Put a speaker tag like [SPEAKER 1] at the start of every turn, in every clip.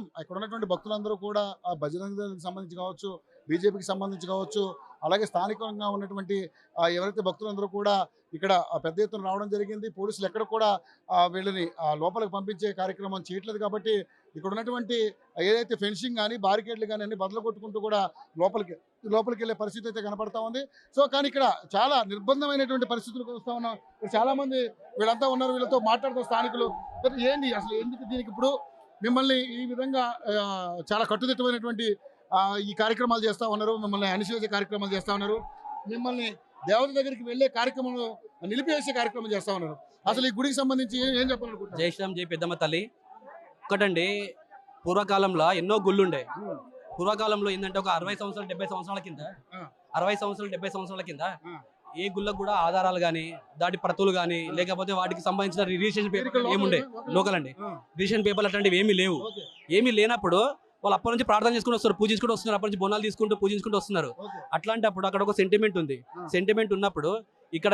[SPEAKER 1] మొత్తం ఇక్కడ ఉన్నటువంటి భక్తులందరూ కూడా ఆ బజరంగదళానికి సంబంధించి కావచ్చు, బీజేపీకి సంబంధించి కావచ్చు, అలాగే స్థానికంగా ఉన్నటువంటి ఎవరైతే భక్తులందరూ కూడా ఇక్కడ పెద్ద ఎత్తున రావడం జరిగింది. పోలీసులు ఎక్కడ కూడా వీళ్ళని లోపలికి పంపించే కార్యక్రమం చేయట్లేదు కాబట్టి ఇక్కడ ఉన్నటువంటి ఏదైతే ఫెన్సింగ్ కానీ బారికేడ్లు కానీ అన్ని బదులు కొట్టుకుంటూ కూడా లోపలికి వెళ్ళే పరిస్థితి అయితే కనపడతా ఉంది. సో కానీ ఇక్కడ చాలా నిర్బంధమైనటువంటి పరిస్థితులకు వస్తూ ఉన్నాం. చాలా మంది వీళ్ళంతా ఉన్నారు, వీళ్ళతో మాట్లాడుతూ స్థానికులు ఏంటి అసలు ఎందుకు దీనికి ఇప్పుడు మిమ్మల్ని ఈ విధంగా చాలా కట్టుదిట్టమైనటువంటి ఈ కార్యక్రమాలు చేస్తూ ఉన్నారు, మిమ్మల్ని అణిచివేసే కార్యక్రమాలు చేస్తూ ఉన్నారు, మిమ్మల్ని దేవత దగ్గరికి వెళ్ళే కార్యక్రమంలో నిలిపివేసే కార్యక్రమం చేస్తూ ఉన్నారు. అసలు ఈ గుడికి సంబంధించి ఏం చెప్పాలనుకుంటున్నారు?
[SPEAKER 2] జై శ్రీరామ్, జై పెద్దమ్మ తల్లి. ఒకటండి, పూర్వకాలంలో ఎన్నో గుళ్ళు ఉండే. పూర్వకాలంలో ఏంటంటే ఒక 60 సంవత్సరాలు 70 సంవత్సరాల కింద 60 సంవత్సరాలు 70 సంవత్సరాల కింద ఏ గుళ్ళకు కూడా ఆధారాలు కానీ దాటి ప్రతులు కానీ లేకపోతే వాటికి సంబంధించిన రిజిస్ట్రేషన్ పేపర్ ఏముండే లోకల్ అండి. రిజిస్ట్రేషన్ పేపర్లు అట్లాంటివి ఏమీ లేవు. ఏమీ లేనప్పుడు వాళ్ళు అప్పటి నుంచి ప్రార్థన చేసుకుని వస్తారు, పూజించుకుంటూ వస్తున్నారు, అప్పటి నుంచి బోనాలు తీసుకుంటూ పూజించుకుంటూ వస్తున్నారు. అట్లాంటప్పుడు అక్కడ ఒక సెంటిమెంట్ ఉంది. సెంటిమెంట్ ఉన్నప్పుడు ఇక్కడ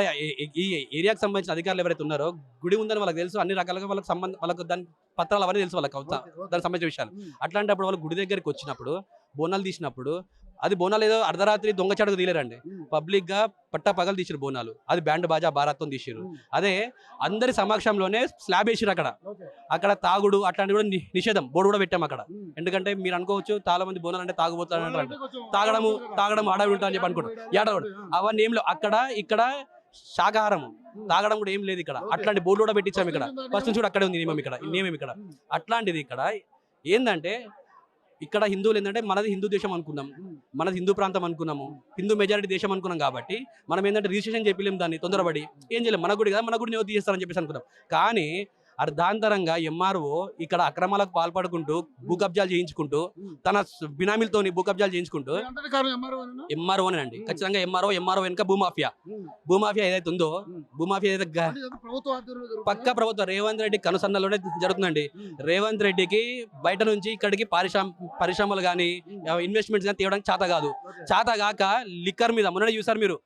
[SPEAKER 2] ఈ ఏరియాకి సంబంధించిన అధికారులు ఎవరైతే ఉన్నారో గుడి ఉందని వాళ్ళకి తెలుసు, అన్ని రకాలుగా వాళ్ళకి దాని పత్రాలు అవన్నీ తెలుసు వాళ్ళకి దానికి సంబంధించిన విషయాలు. అట్లాంటప్పుడు వాళ్ళు గుడి దగ్గరికి వచ్చినప్పుడు బోనాలు తీసినప్పుడు అది బోనాలు ఏదో అర్ధరాత్రి దొంగచాటుకు తీలేరండి, పబ్లిక్ గా పట్టా పగలు తీసిరు బోనాలు. అది బ్యాండ్ బాజా బారాత్తో తీసిరు. అదే అందరి సమక్షంలోనే స్లాబ్ వేసిరు. అక్కడ తాగుడు అట్లాంటి కూడా నిషేధం బోర్డు కూడా పెట్టాం అక్కడ. ఎందుకంటే మీరు అనుకోవచ్చు చాలా మంది బోనాలు అంటే తాగుబోతారు, తాగడం ఆడవి ఉంటా అని చెప్పి అనుకుంటారు. ఏడవడు అవన్నీ ఏం లేవు అక్కడ. ఇక్కడ శాకాహారం తాగడం కూడా ఏం లేదు ఇక్కడ. అట్లాంటి బోర్డు కూడా పెట్టించాము ఇక్కడ. ఫస్ట్ నుంచి కూడా అక్కడే ఉంది నియమం ఇక్కడ. అట్లాంటిది ఇక్కడ ఏంటంటే ఇక్కడ హిందువులు ఏంటంటే మనది హిందూ దేశం అనుకున్నాం, మనది హిందూ ప్రాంతం అనుకున్నాము, హిందూ మెజారిటీ దేశం అనుకున్నాం. కాబట్టి మనం ఏంటంటే రిజిస్ట్రేషన్ చెప్పలేము, దాన్ని తొందరపడి ఏం చేయలేము. మన గుడి కదా, మన గుడిని ఎవరు తీసేస్తారని చెప్పేసి అనుకున్నాం. కానీ అర్ధాంతరంగా ఎంఆర్ఓ ఇక్కడ అక్రమాలకు పాల్పడుకుంటూ భూ కబ్జాలు చేయించుకుంటూ తన బినామీలతో భూ కబ్జాలు చేయించుకుంటూ ఎంఆర్ఓనేనండి. ఖచ్చితంగా ఎంఆర్ఓ వెనుక భూమాఫియా ఏదైతే ఉందో, భూమాఫియా ఏదైతే పక్క ప్రభుత్వం రేవంత్ రెడ్డి కనుసన్నలోనే జరుగుతుందండి. రేవంత్ రెడ్డికి బయట నుంచి ఇక్కడికి పరిశ్రమలు కానీ ఇన్వెస్ట్మెంట్స్ కానీ తీయడానికి చేత కాక లిక్కర్ మీద మొన్న చూసారు మీరు,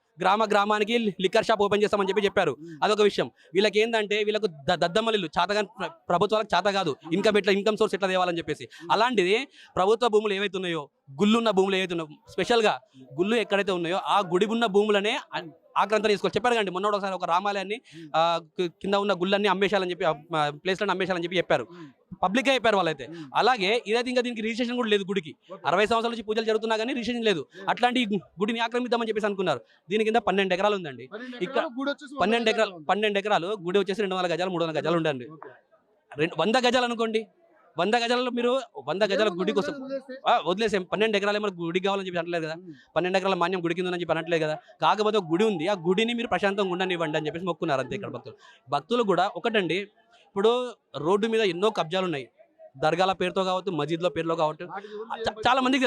[SPEAKER 2] గ్రామానికి లిక్కర్ షాప్ ఓపెన్ చేస్తామని చెప్పారు. అదొక విషయం. వీళ్ళకి ఏంటంటే వీళ్ళకు దద్దమ్మలు చాతగా, ప్రభుత్వాలకు చేత కాదు ఇన్కమ్ సోర్స్ ఎట్లా తేవాలని చెప్పేసి. అలాంటిది ప్రభుత్వ భూములు ఏవైతే ఉన్నాయో, గుళ్ళున్న భూములు ఏవైతే ఉన్నాయో, స్పెషల్గా గుళ్ళు ఎక్కడైతే ఉన్నాయో ఆ గుడి ఉన్న భూములనే ఆక్రాంతం చేసుకోవాలి. చెప్పారు కండి మొన్న ఒకసారి ఒక రామాలయాన్ని కింద ఉన్న గుళ్ళన్నీ అమ్మేశాలని చెప్పి, ప్లేస్లను అమ్మేశాలని చెప్పారు. పబ్లిక్ గా చెప్పారు వాళ్ళైతే. అలాగే ఇదైతే ఇంకా దీనికి రిజిస్ట్రేషన్ కూడా లేదు. గుడికి 60 సంవత్సరాల నుంచి పూజలు జరుగుతున్నా కానీ రిజిస్ట్రేషన్ లేదు. అట్లాంటి గుడిని ఆక్రమిద్దామని చెప్పేసి అనుకున్నారు. దీని కింద 12 ఎకరాలు ఉందండి. ఇక్కడ 12 ఎకరాలు గుడి వచ్చేసి 200 గజాలు 300 గజాలు ఉండండి. 100 గజాలు అనుకోండి. 100 గజాలలో మీరు 100 గజాల గుడి కోసం వదిలేసాం. 12 ఎకరాలు ఏమైనా గుడికి కావాలని చెప్పి అనట్లేదు కదా, 12 ఎకరాల మాన్యం గుడి కింద అని చెప్పి అనట్లేదు కదా. కాకపోతే ఒక గుడి ఉంది, ఆ గుడిని మీరు ప్రశాంతంగా ఉండనివ్వండి అని చెప్పేసి మొక్కున్నారు అంతే. ఇక్కడ భక్తులు కూడా ఒకటండి, ఇప్పుడు రోడ్డు మీద ఎన్నో కబ్జాలు ఉన్నాయి. దర్గాల పేరుతో కావచ్చు, మసీద్ల పేరులో కావచ్చు, చాలా మందికి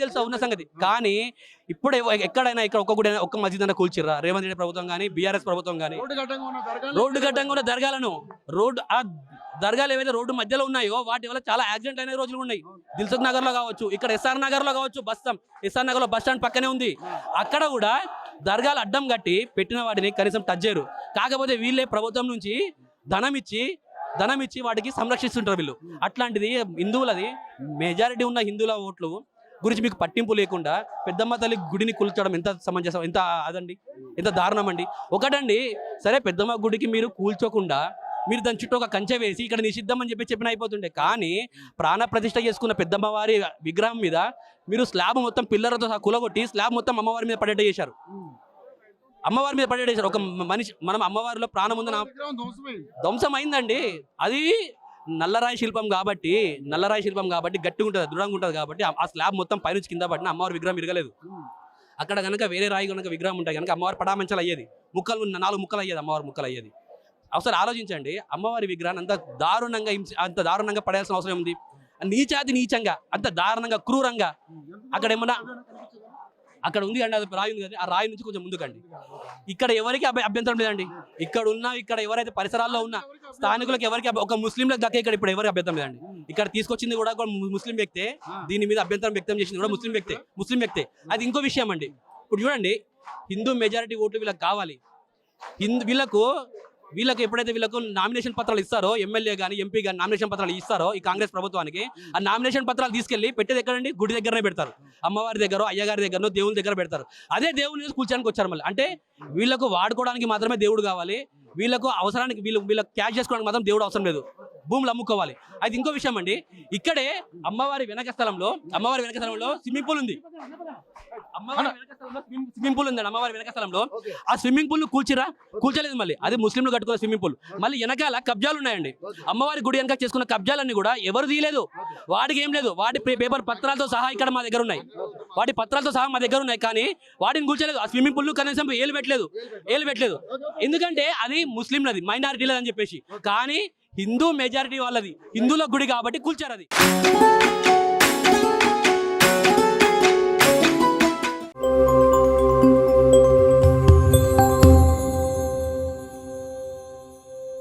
[SPEAKER 2] తెలుసు ఉన్న సంగతి. కానీ ఇప్పుడు ఎక్కడైనా ఇక్కడ ఒక్క గుడి ఒక్క మసీద్ అయినా కూల్చిర్రా రేవంత్ రెడ్డి ప్రభుత్వం కానీ బీఆర్ఎస్ ప్రభుత్వం కానీ? రోడ్డు గడ్డంగా ఉన్న దర్గాలను ఆ దర్గాలు ఏవైతే రోడ్డు మధ్యలో ఉన్నాయో వాటి వల్ల చాలా యాక్సిడెంట్ అయిన రోజులు ఉన్నాయి. దిల్సుఖ్ నగర్ లో కావచ్చు, ఇక్కడ ఎస్ఆర్ నగర్ లో కావచ్చు, ఎస్ఆర్ నగర్ లో బస్ స్టాండ్ పక్కనే ఉంది. అక్కడ కూడా దర్గాలు అడ్డం కట్టి పెట్టిన వాటిని కనీసం టచ్ చేయరు. కాకపోతే వీళ్ళే ప్రభుత్వం నుంచి ధనం ఇచ్చి వాటికి సంరక్షిస్తుంటారు వీళ్ళు. అట్లాంటిది హిందువులది మెజారిటీ ఉన్న హిందువుల ఓట్లు గురించి మీకు పట్టింపు లేకుండా పెద్దమ్మ తల్లి గుడిని కూల్చడం ఎంత సమంజసం, ఎంత అదండి, ఎంత దారుణం అండి. ఒకటండి, సరే పెద్దమ్మ గుడికి మీరు కూల్చోకుండా మీరు దాని చుట్టూ ఒక కంచె వేసి ఇక్కడ నిషిద్ధం అని చెప్పిన అయిపోతుండే. కానీ ప్రాణ ప్రతిష్ఠ చేసుకున్న పెద్దమ్మ వారి విగ్రహం మీద మీరు స్లాబ్ మొత్తం పిల్లర్లతో కూలగొట్టి స్లాబ్ మొత్తం అమ్మవారి మీద పడేట చేశారు. ఒక మనిషి, మనం అమ్మవారిలో ప్రాణం ఉందని ధ్వంసం అయిందండి. అది నల్లరాయి శిల్పం కాబట్టి గట్టిగా ఉంటుంది, దృఢంగా ఉంటుంది కాబట్టి ఆ స్లాబ్ మొత్తం పైనుంచి కింద పడిన అమ్మవారి విగ్రహం విరగలేదు. అక్కడ కనుక వేరే రాయి కనుక విగ్రహం ఉంటాయి కనుక అమ్మవారి పటామంచలు అయ్యేది, 4 ముక్కలు అయ్యేది, అమ్మవారి ముక్కలు అయ్యేది. ఒకసారి ఆలోచించండి, అమ్మవారి విగ్రహాన్ని అంత దారుణంగా పడాల్సిన అవసరం ఉంది? నీచంగా, అంత దారుణంగా, క్రూరంగా. అక్కడ ఏమన్నా అక్కడ ఉంది అండి, అది రాయి ఉంది కదా, ఆ రాయి నుంచి కొంచెం ముందుకండి. ఇక్కడ ఎవరికి అభ్యంతరం లేదండి. ఇక్కడ ఎవరైతే పరిసరాల్లో ఉన్న స్థానికులకు ఎవరికి, ఒక ముస్లింలకు దక్కే ఇక్కడ ఇప్పుడు ఎవరికి అభ్యంతరం లేదండి. ఇక్కడ తీసుకొచ్చింది కూడా ముస్లిం వ్యక్తే, దీని మీద అభ్యంతరం వ్యక్తం చేసింది కూడా ముస్లిం వ్యక్తే. అది ఇంకో విషయం అండి. ఇప్పుడు చూడండి, హిందూ మెజారిటీ ఓట్లు వీళ్ళకి కావాలి. వీళ్ళకు వీళ్ళకి ఎప్పుడైతే వీళ్ళకు నామినేషన్ పత్రాలు ఇస్తారో ఎమ్మెల్యే కానీ ఎంపీ కానీ నామినేషన్ పత్రాలు ఇస్తారో ఈ కాంగ్రెస్ ప్రభుత్వానికి ఆ నామినేషన్ పత్రాలు తీసుకెళ్లి పెట్టేది ఎక్కడండి గుడి దగ్గరనే పెడతారు అమ్మవారి దగ్గర అయ్యగారి దగ్గర దేవుని దగ్గర పెడతారు అదే దేవుని కూర్చోడానికి వచ్చారు మళ్ళీ అంటే వీళ్ళకు వాడుకోవడానికి మాత్రమే దేవుడు కావాలి వీళ్ళకు అవసరానికి వీళ్ళకి క్యాష్ చేసుకోవడానికి మాత్రం దేవుడు అవసరం లేదు భూములు అమ్ముకోవాలి అయితే ఇంకో విషయం అండి ఇక్కడే అమ్మవారి వెనక స్థలంలో స్విమ్మింగ్ పూల్ ఉంది స్విమ్మింగ్ పూల్ ఉందండి అమ్మవారి వెనక స్థలంలో ఆ స్విమ్మింగ్ పూల్ కూల్చలేదు మళ్ళీ అది ముస్లింలు కట్టుకున్న స్విమ్మింగ్ పూల్ మళ్ళీ వెనకాల కబ్జాలు ఉన్నాయండి అమ్మవారి గుడి వెనక చేసుకున్న కబ్జాలన్నీ కూడా ఎవరు తీయలేదు వాటికి ఏం లేదు వాటి పేపర్ పత్రాలతో సహా ఇక్కడ మా దగ్గర ఉన్నాయి వాటి పత్రాలతో సహా మా దగ్గర ఉన్నాయి కానీ వాటిని కూల్చలేదు ఆ స్విమ్మింగ్ పూల్ కనీసం ఏలు పెట్టలేదు ఎందుకంటే అది ముస్లింలది మైనారిటీలది అని చెప్పేసి కానీ హిందూ మెజారిటీ వాళ్ళది హిందువుల గుడి కాబట్టి కూల్చారు అది